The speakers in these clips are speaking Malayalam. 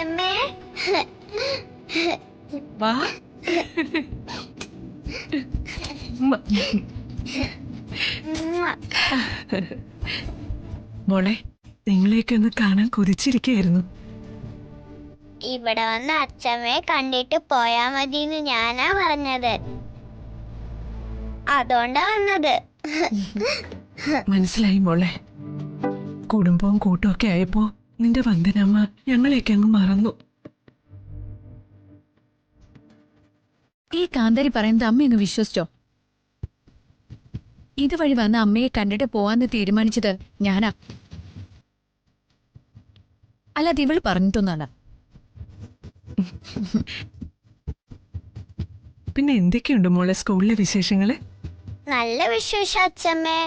അച്ഛമ്മേ. വാ. മോളെ, നിങ്ങളെയൊക്കെ ഒന്ന് കാണാൻ കൊതിച്ചിരിക്കുകയായിരുന്നു. ഇവിടെ വന്ന് അച്ഛമ്മയെ കണ്ടിട്ട് പോയാ മതിന്ന് ഞാനാ പറഞ്ഞത്. അതുകൊണ്ടാ വന്നത്. മനസ്സിലായി മോളെ. കുടുംബവും കൂട്ടും ഒക്കെ ആയപ്പോ നിന്റെ വന്ദനമ്മ ഞങ്ങളെയൊക്കെ അങ്ങ് മറന്നു. ഈ കാന്താരി പറയുന്നത് അമ്മ അങ്ങ് വിശ്വസിച്ചോ? ഇതുവഴി വന്ന് അമ്മയെ കണ്ടിട്ട് പോവാന്ന് തീരുമാനിച്ചത് ഞാനാ, അല്ലാതെ ഇവള് പറഞ്ഞിട്ടൊന്നല്ല. പിന്നെ എന്തൊക്കെയുണ്ട് മോളെ സ്കൂളിലെ വിശേഷങ്ങള്? നല്ല വിശേഷം അച്ഛമ്മേ.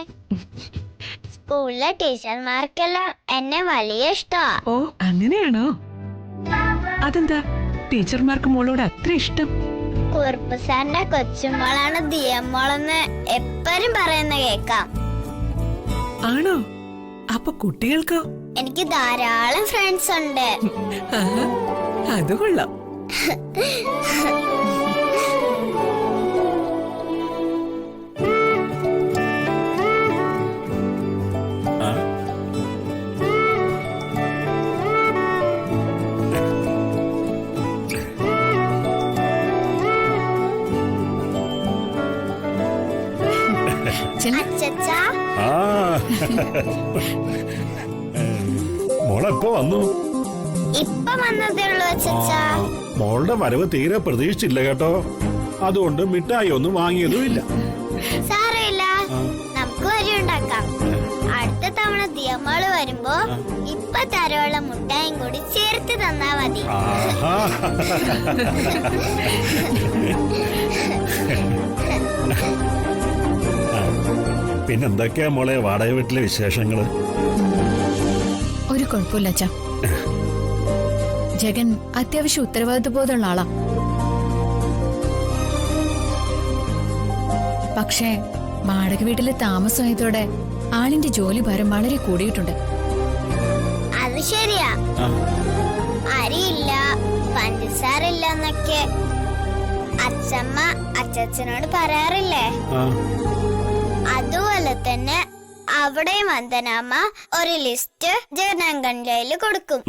സ്കൂളിലെ ടീച്ചർമാർക്കെല്ലാം എന്നെ വലിയ ഇഷ്ടമാ. ഓ, അങ്ങനെയാണോ? അതെന്താ ടീച്ചർമാർക്ക് മോളോട് അത്ര ഇഷ്ടം? കുറുപ്പ് സാറിന്റെ കൊച്ചുമോളാണ് ദിയമ്മോളെന്ന് എപ്പോഴും പറയുന്ന കേക്കാം. ആണോ? അപ്പൊ കുട്ടികൾക്കോ? എനിക്ക് ധാരാളം ഫ്രണ്ട്സ് ഉണ്ട്. അത് കൊള്ളാം. അച്ചച്ചാ, മോളെപ്പോ വന്നു? ഇപ്പൊ വന്നതേ ഉള്ളൂ അച്ചച്ചാ. മോളുടെ വരവ് തീരെ പ്രതീക്ഷിച്ചില്ല കേട്ടോ. അതുകൊണ്ട് മിഠായി ഒന്നും വാങ്ങിയതുമില്ല. സാരമില്ല, നമുക്ക് വരി ഉണ്ടാക്കാം. അടുത്ത തവണ ദിയമ്മള് വരുമ്പോ ഇപ്പൊ തരമുള്ള മുട്ടായും കൂടി ചേർത്ത് തന്നാ മതി. പിന്നെന്തൊക്കെയാ മോളെ വാടക വീട്ടിലെ വിശേഷങ്ങള്? ഒരു കുഴപ്പമില്ല അച്ഛാ. ജഗൻ അത്യാവശ്യം ഉത്തരവാദിത്വബോധമുള്ള ആളാ. പക്ഷേ വാടക വീട്ടിലെ താമസമായതോടെ ആളിന്റെ ജോലി ഭാരം വളരെ കൂടിയിട്ടുണ്ട്. അത് ശരിയാ. അരിയില്ല, പഞ്ചസാരയില്ല എന്നൊക്കെ അച്ഛമ്മ അച്ഛനോട് പറയാറില്ലേ? അതുപോലെ തന്നെ അവിടെ വന്ദനാമ്മ ഒരു ലിസ്റ്റ് ജനാങ്കന്റെ കയ്യിൽ കൊടുക്കും.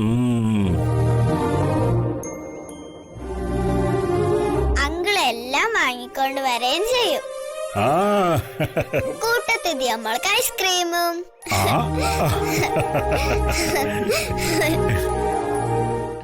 അങ്കിളെല്ലാം വാങ്ങിക്കൊണ്ട് വരെയും ചെയ്യും. കൂട്ടത്തിൽ നമ്മൾക്ക് ഐസ്ക്രീമും.